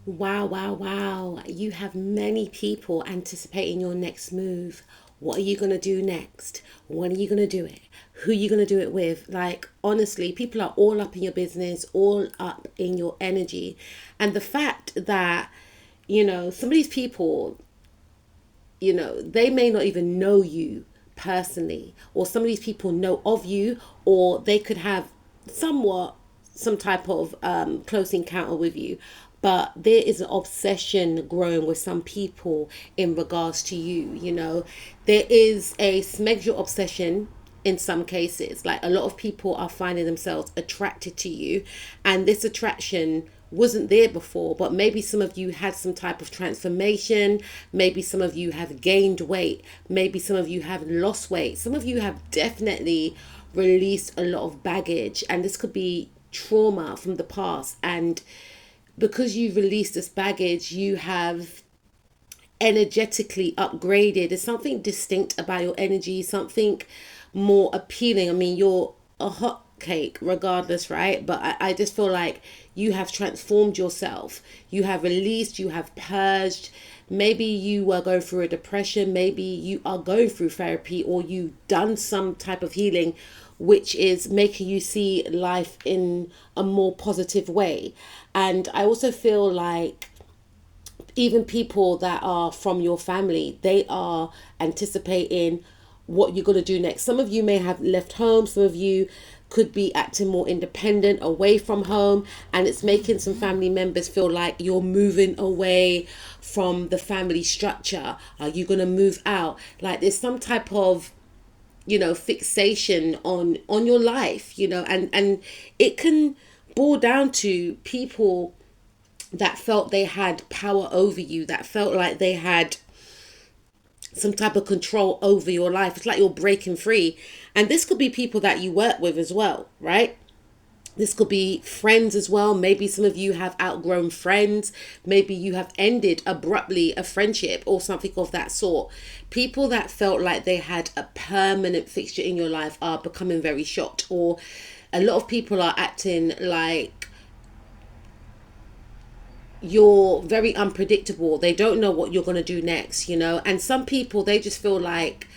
Wow, wow, wow. You have many people anticipating your next move. What are you going to do next? When are you going to do it? Who are you going to do it with? Like, honestly, people are all up in your business, all up in your energy. And the fact that, some of these people, they may not even know you personally, or some of these people know of you, or they could have somewhat some type of close encounter with you. But there is an obsession growing with some people in regards to you. There is a smegdual obsession in some cases. Like, a lot of people are finding themselves attracted to you, and this attraction wasn't there before, but maybe some of you had some type of transformation. Maybe some of you have gained weight. Maybe some of you have lost weight. Some of you have definitely released a lot of baggage, and this could be trauma from the past. And because you've released this baggage, you have energetically upgraded. There's something distinct about your energy, something more appealing. I mean, you're a hot cake regardless, right? But I just feel like you have transformed yourself. You have released, you have purged. Maybe you were going through a depression. Maybe you are going through therapy, or you've done some type of healing which is making you see life in a more positive way. And I also feel like even people that are from your family, they are anticipating what you're going to do next. Some of you may have left home, some of you could be acting more independent away from home, and it's making some family members feel like you're moving away from the family structure. Are you going to move out? Like, there's some type of fixation on your life, and it can boil down to people that felt they had power over you, that felt like they had some type of control over your life. It's like you're breaking free. And this could be people that you work with as well, right? This could be friends as well. Maybe some of you have outgrown friends. Maybe you have ended abruptly a friendship or something of that sort. People that felt like they had a permanent fixture in your life are becoming very shocked. Or a lot of people are acting like you're very unpredictable. They don't know what you're going to do next, And some people, they just feel like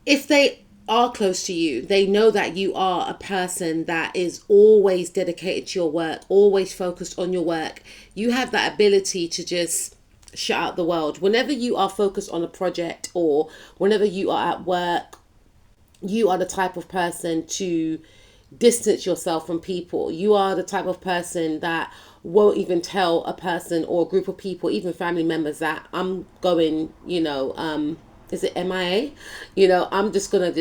if they are close to you, they know that you are a person that is always dedicated to your work, always focused on your work. You have that ability to just shut out the world. Whenever you are focused on a project, or whenever you are at work, you are the type of person to distance yourself from people. You are the type of person that won't even tell a person or a group of people, even family members, that I'm going, is it MIA? I'm just gonna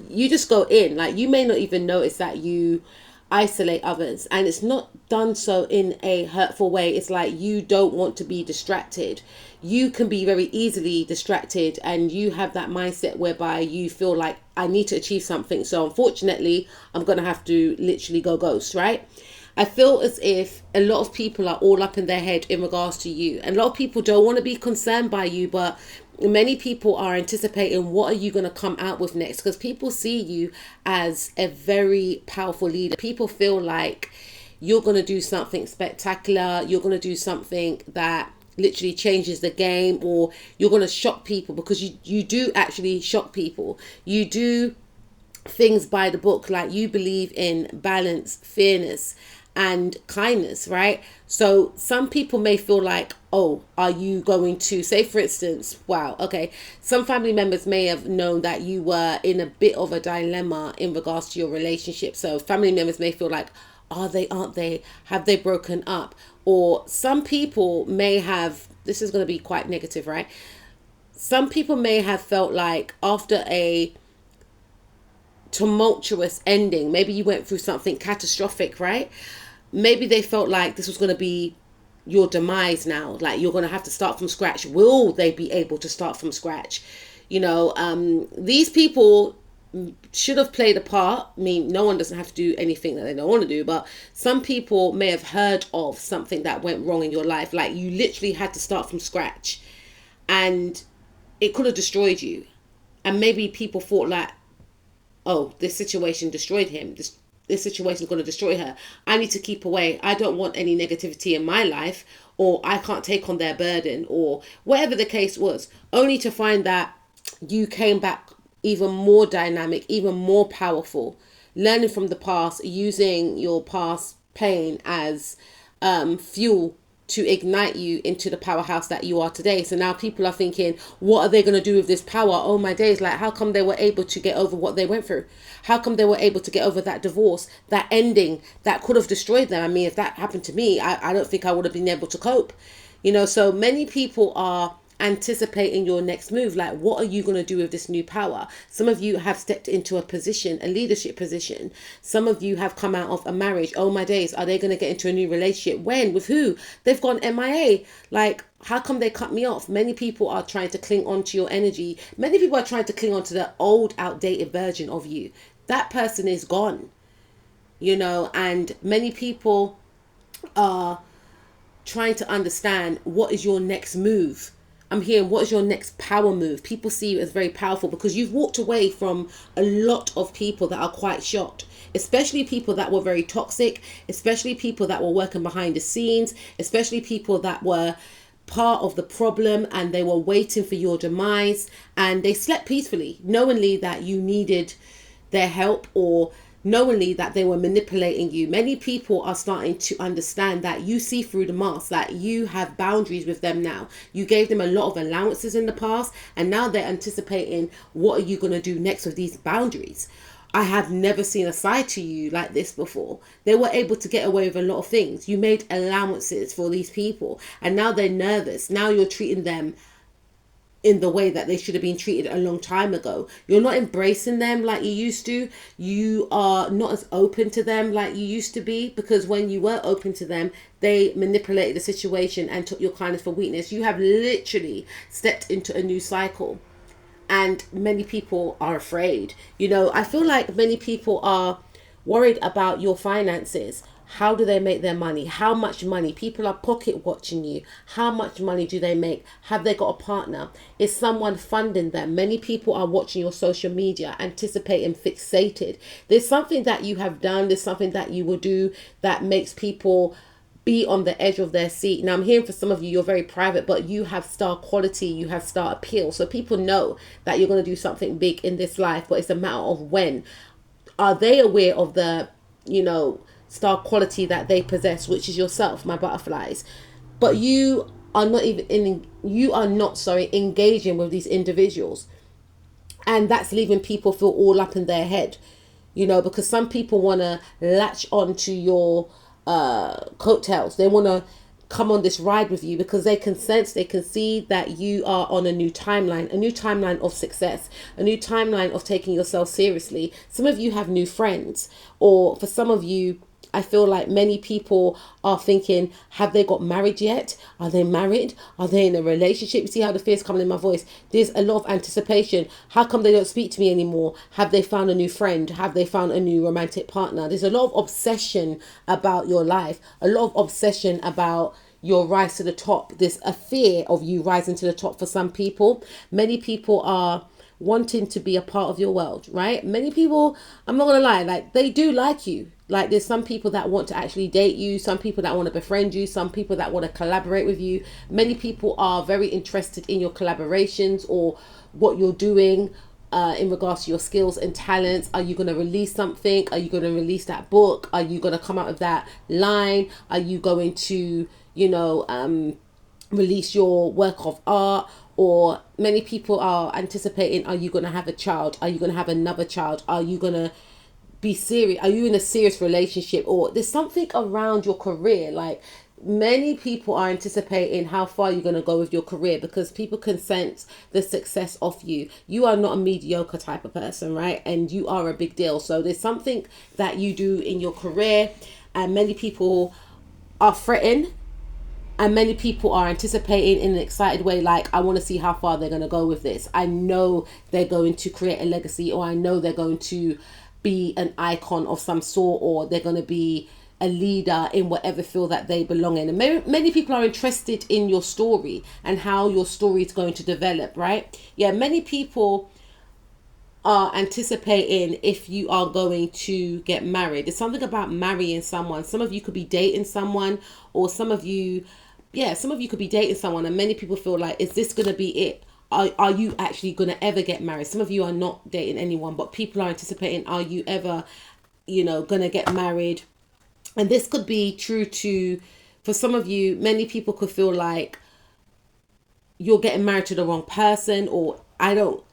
you just go in. Like, you may not even notice that you isolate others, and it's not done so in a hurtful way. It's like you don't want to be distracted. You can be very easily distracted, and you have that mindset whereby you feel like, I need to achieve something, so unfortunately I'm gonna have to literally go ghost, right? I feel as if a lot of people are all up in their head in regards to you. And a lot of people don't want to be concerned by you, but many people are anticipating, what are you going to come out with next? Because people see you as a very powerful leader. People feel like you're going to do something spectacular. You're going to do something that literally changes the game, or you're going to shock people, because you do actually shock people. You do things by the book. Like, you believe in balance, fairness, and kindness, right? So some people may feel like, oh, are you going to say, for instance, wow, okay, some family members may have known that you were in a bit of a dilemma in regards to your relationship. So family members may feel like, are they, aren't they, have they broken up? Or some people may have, this is going to be quite negative, right? Some people may have felt like after a tumultuous ending, maybe you went through something catastrophic, right? Maybe they felt like this was going to be your demise now. Like, you're going to have to start from scratch. Will they be able to start from scratch? These people should have played a part. I mean, no one doesn't have to do anything that they don't want to do, but some people may have heard of something that went wrong in your life. Like, you literally had to start from scratch, and it could have destroyed you. And maybe people thought like, oh, this situation destroyed him. this situation is going to destroy her. I need to keep away. I don't want any negativity in my life, or I can't take on their burden, or whatever the case was, only to find that you came back even more dynamic, even more powerful, learning from the past, using your past pain as fuel to ignite you into the powerhouse that you are today. So now people are thinking, what are they going to do with this power? Oh my days, like how come they were able to get over what they went through? How come they were able to get over that divorce, that ending that could have destroyed them? I mean, if that happened to me, I don't think I would have been able to cope. So many people are anticipating your next move. Like, what are you going to do with this new power? Some of you have stepped into a position, a leadership position. Some of you have come out of a marriage. Oh my days, are they going to get into a new relationship? When? With who? They've gone MIA. Like, how come they cut me off? Many people are trying to cling on to your energy. Many people are trying to cling on to the old, outdated version of you. That person is gone, and many people are trying to understand, what is your next move? I'm hearing, what is your next power move? People see you as very powerful because you've walked away from a lot of people that are quite shocked, especially people that were very toxic, especially people that were working behind the scenes, especially people that were part of the problem and they were waiting for your demise, and they slept peacefully, knowingly that you needed their help, or knowingly that they were manipulating you. Many people are starting to understand that you see through the mask, that you have boundaries with them now. You gave them a lot of allowances in the past, and now they're anticipating, what are you going to do next with these boundaries? I have never seen a side to you like this before. They were able to get away with a lot of things. You made allowances for these people, and now they're nervous. Now you're treating them in the way that they should have been treated a long time ago. You're not embracing them like you used to. You are not as open to them like you used to be, because when you were open to them, they manipulated the situation and took your kindness for weakness. You have literally stepped into a new cycle, and many people are afraid. I feel like many people are worried about your finances. How do they make their money? How much money? People are pocket watching you. How much money do they make? Have they got a partner? Is someone funding them? Many people are watching your social media, anticipating, fixated. There's something that you have done. There's something that you will do that makes people be on the edge of their seat. Now, I'm hearing for some of you, you're very private, but you have star quality, you have star appeal. So people know that you're going to do something big in this life, but it's a matter of when. Are they aware of the, star quality that they possess, which is yourself, my butterflies? But you are not engaging with these individuals, and that's leaving people feel all up in their head, because some people want to latch on to your coattails. They want to come on this ride with you because they can sense, they can see that you are on a new timeline of success, a new timeline of taking yourself seriously. Some of you have new friends, or for some of you, I feel like many people are thinking, have they got married yet? Are they married? Are they in a relationship? You see how the fear's coming in my voice? There's a lot of anticipation. How come they don't speak to me anymore? Have they found a new friend? Have they found a new romantic partner? There's a lot of obsession about your life, a lot of obsession about your rise to the top. There's a fear of you rising to the top for some people. Many people are wanting to be a part of your world, right? Many people, I'm not gonna lie, like they do like you. Like there's some people that want to actually date you, some people that want to befriend you, some people that want to collaborate with you. Many people are very interested in your collaborations or what you're doing in regards to your skills and talents. Are you going to release something? Are you going to release that book? Are you going to come out with that line? Are you going to, release your work of art? Or many people are anticipating, are you going to have a child? Are you going to have another child? Are you going to be serious? Are you in a serious relationship? Or there's something around your career. Like many people are anticipating how far you're going to go with your career, because people can sense the success of you. You are not a mediocre type of person, right? And you are a big deal. So there's something that you do in your career, and many people are fretting. And many people are anticipating in an excited way, like, I want to see how far they're going to go with this. I know they're going to create a legacy, or I know they're going to be an icon of some sort, or they're going to be a leader in whatever field that they belong in. And many people are interested in your story and how your story is going to develop, right? Yeah, many people are anticipating if you are going to get married. There's something about marrying someone. Some of you could be dating someone, or some of you, yeah, some of you could be dating someone, and many people feel like, is this going to be it? Are you actually going to ever get married? Some of you are not dating anyone, but people are anticipating, are you ever, going to get married? And this could be true to, for some of you, many people could feel like you're getting married to the wrong person, or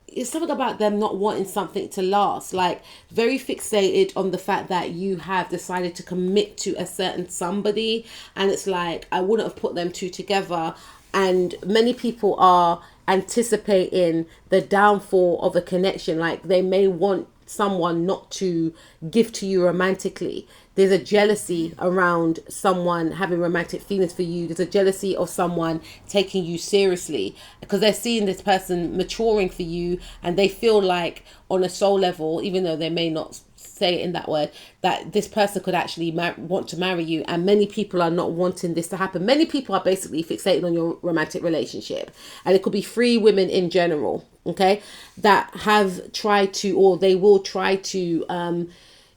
it's something about them not wanting something to last, like very fixated on the fact that you have decided to commit to a certain somebody, and it's like, I wouldn't have put them two together. And many people are anticipating the downfall of a connection, like they may want someone not to give to you romantically. There's a jealousy around someone having romantic feelings for you. There's a jealousy of someone taking you seriously, because they're seeing this person maturing for you, and they feel like on a soul level, even though they may not say it in that word, that this person could actually want to marry you. And many people are not wanting this to happen. Many people are basically fixated on your romantic relationship, and it could be free women in general, okay, that have tried to, or they will try to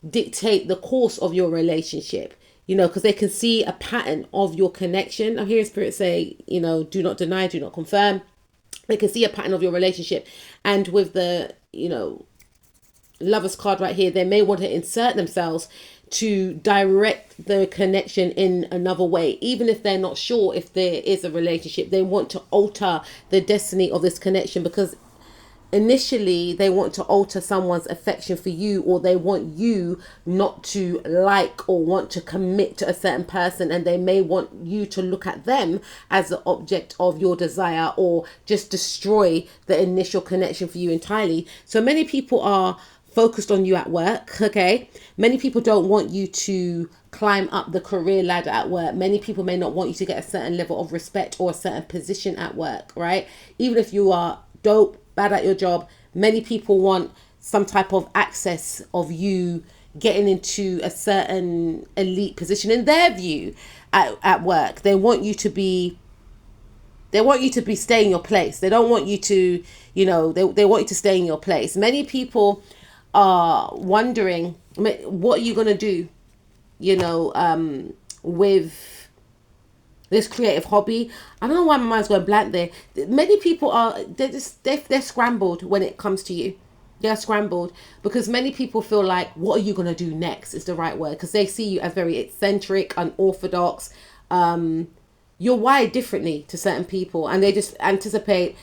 dictate the course of your relationship, because they can see a pattern of your connection. I'm hearing spirit say, do not deny, do not confirm. They can see a pattern of your relationship, and with the Lovers card right here, they may want to insert themselves to direct the connection in another way. Even if they're not sure if there is a relationship, they want to alter the destiny of this connection, because initially they want to alter someone's affection for you, or they want you not to like or want to commit to a certain person, and they may want you to look at them as the object of your desire, or just destroy the initial connection for you entirely. So many people are focused on you at work, okay? Many people don't want you to climb up the career ladder at work. Many people may not want you to get a certain level of respect or a certain position at work, right? Even if you are dope, bad at your job, many people want some type of access of you getting into a certain elite position in their view at work. They want you to stay in your place. They don't want you to, they want you to stay in your place. Many people are wondering, what are you going to do, with this creative hobby. I don't know why my mind's going blank there. Many people they're scrambled when it comes to you. They're scrambled because many people feel like, what are you going to do next is the right word, because they see you as very eccentric, unorthodox. You're wired differently to certain people, and they just anticipate,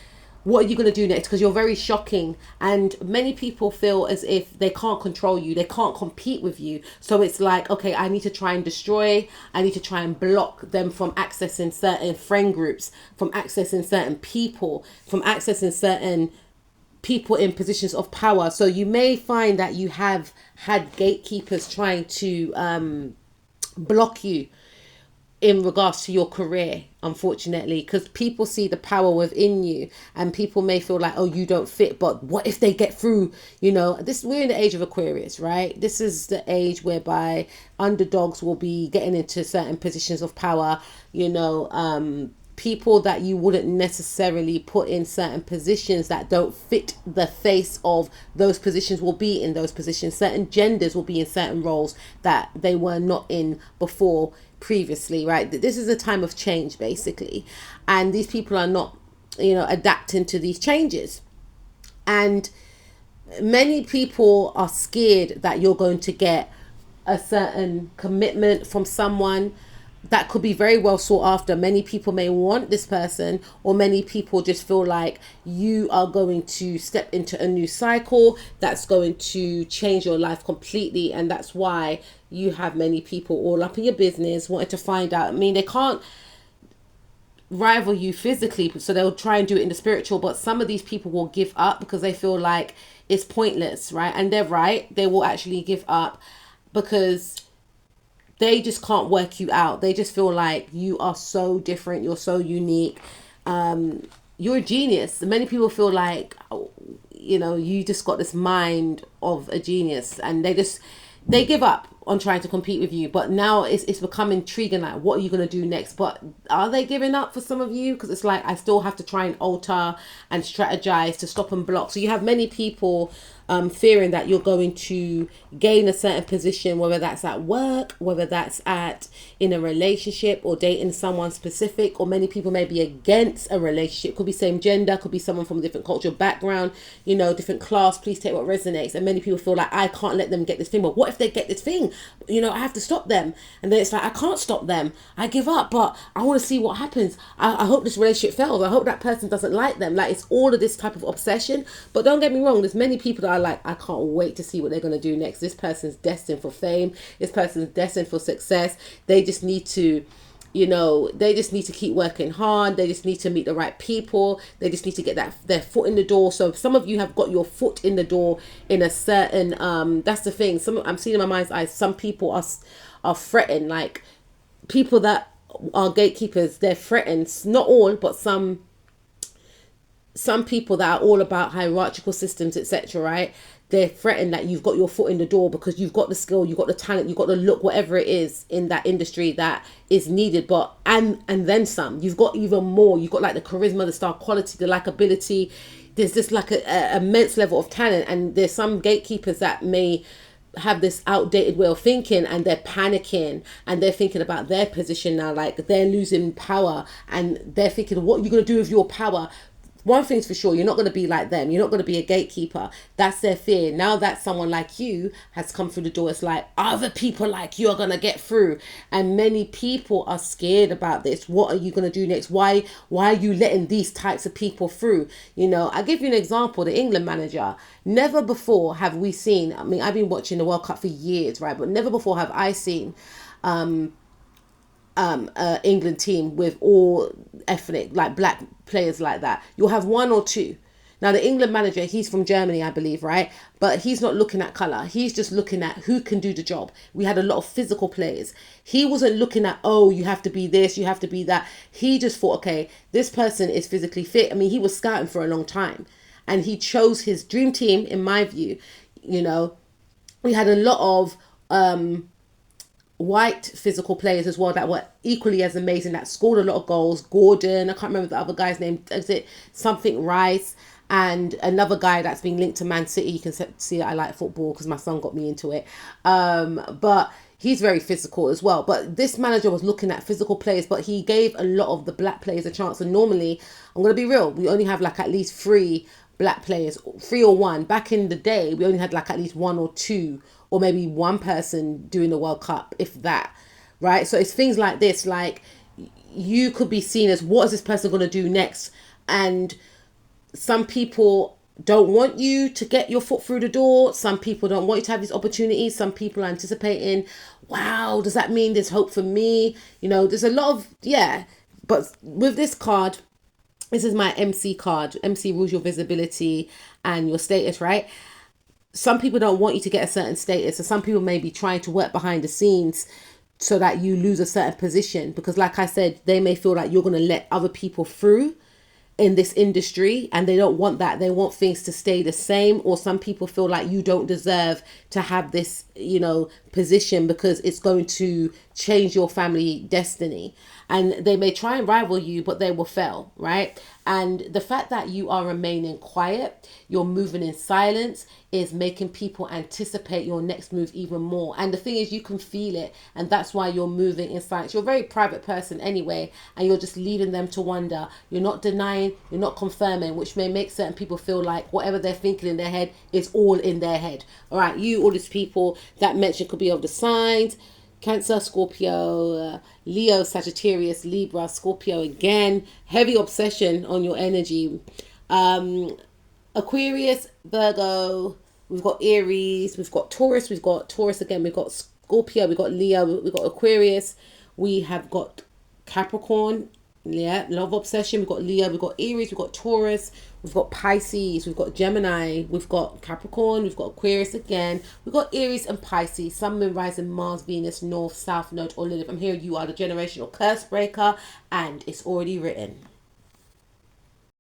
what are you going to do next? Because you're very shocking, and many people feel as if they can't control you, they can't compete with you. So it's like, okay, I need to try and destroy, I need to try and block them from accessing certain friend groups, from accessing certain people, from accessing certain people in positions of power. So you may find that you have had gatekeepers trying to block you in regards to your career, unfortunately, because people see the power within you, and people may feel like, oh, you don't fit, but what if they get through? We're in the age of Aquarius, right? This is the age whereby underdogs will be getting into certain positions of power. People that you wouldn't necessarily put in certain positions that don't fit the face of those positions will be in those positions. Certain genders will be in certain roles that they were not in before, previously, right? This is a time of change, basically, and these people are not adapting to these changes, and many people are scared that you're going to get a certain commitment from someone that could be very well sought after. Many people may want this person, or many people just feel like you are going to step into a new cycle that's going to change your life completely, and that's why you have many people all up in your business wanting to find out. They can't rival you physically, so they'll try and do it in the spiritual, but some of these people will give up because they feel like it's pointless, right? And they're right, they will actually give up because they just can't work you out. They just feel like you are so different, you're so unique, you're a genius. Many people feel like, you just got this mind of a genius, and they give up on trying to compete with you. But now it's become intriguing, like, what are you going to do next? But are they giving up for some of you? Because it's like, I still have to try and alter and strategize to stop and block. So you have many people fearing that you're going to gain a certain position, whether that's at work, whether that's at in a relationship or dating someone specific, or many people may be against a relationship. Could be same gender, could be someone from a different cultural background, you know, different class. Please take what resonates. And many people feel like, I can't let them get this thing. But what if they get this thing? You know, I have to stop them. And then it's like, I can't stop them. I give up, but I want to see what happens. I hope this relationship fails. I hope that person doesn't like them. Like, it's all of this type of obsession. But don't get me wrong, there's many people that are like, I can't wait to see what they're going to do next. This person's destined for fame. This person's destined for success. They just need to, you know, they just need to keep working hard. They just need to meet the right people. They just need to get their foot in the door. So some of you have got your foot in the door in a certain, that's the thing. I'm seeing in my mind's eye, some people are threatened. Like, people that are gatekeepers, they're threatened. Not all, but some people that are all about hierarchical systems, etc., right? They're threatened that you've got your foot in the door because you've got the skill, you've got the talent, you've got the look, whatever it is in that industry that is needed. But and then some. You've got even more. You've got like the charisma, the star quality, the likability. There's just like a immense level of talent. And there's some gatekeepers that may have this outdated way of thinking, and they're panicking, and they're thinking about their position now, like they're losing power, and they're thinking, what are you going to do with your power? One thing's for sure, you're not going to be like them. You're not going to be a gatekeeper. That's their fear. Now that someone like you has come through the door, it's like, other people like you are going to get through. And many people are scared about this. What are you going to do next? Why are you letting these types of people through? You know, I'll give you an example. The England manager, never before have we seen, I mean, I've been watching the World Cup for years, right? But never before have I seen England team with all ethnic, like black players like that. You'll have one or two. Now, the England manager, he's from Germany, I believe, right? But he's not looking at colour. He's just looking at who can do the job. We had a lot of physical players. He wasn't looking at, oh, you have to be this, you have to be that. He just thought, okay, this person is physically fit. I mean, he was scouting for a long time. And he chose his dream team, in my view. You know, we had a lot of white physical players as well that were equally as amazing, that scored a lot of goals. Gordon, I can't remember the other guy's name, is it something Rice, and another guy that's been linked to Man City. You can see that I like football because my son got me into it, but he's very physical as well. But this manager was looking at physical players, but he gave a lot of the black players a chance. And normally, I'm going to be real, we only have like at least 3 black players, 3 or 1. Back in the day, we only had like at least 1 or 2, or maybe 1 person doing the World Cup, if that, right? So it's things like this, like you could be seen as, what is this person going to do next? And some people don't want you to get your foot through the door. Some people don't want you to have these opportunities. Some people are anticipating, wow, does that mean there's hope for me? You know, there's a lot of, yeah. But with this card, this is my MC card. MC rules your visibility and your status, right? Some people don't want you to get a certain status. So some people may be trying to work behind the scenes so that you lose a certain position. Because like I said, they may feel like you're going to let other people through in this industry, and they don't want that. They want things to stay the same. Or some people feel like you don't deserve to have this, you know, position because it's going to change your family destiny. And they may try and rival you, but they will fail, right? And the fact that you are remaining quiet, you're moving in silence, is making people anticipate your next move even more. And the thing is, you can feel it, and that's why you're moving in silence. You're a very private person anyway, and you're just leaving them to wonder. You're not denying, you're not confirming, which may make certain people feel like whatever they're thinking in their head is all in their head. All right, you, all these people that mentioned could be of the signs: Cancer, Scorpio, Leo, Sagittarius, Libra, Scorpio again. Heavy obsession on your energy. Aquarius, Virgo, we've got Aries, we've got Taurus again, we've got Scorpio, we've got Leo, we've got Aquarius, we have got Capricorn, yeah, love obsession, we've got Leo, we've got Aries, we've got Taurus, we've got Pisces, we've got Gemini, we've got Capricorn, we've got Aquarius again, we've got Aries and Pisces, Sun, Moon, Rising, Mars, Venus, North, South Node, or Lilith. I'm here, you are the generational curse breaker, and it's already written.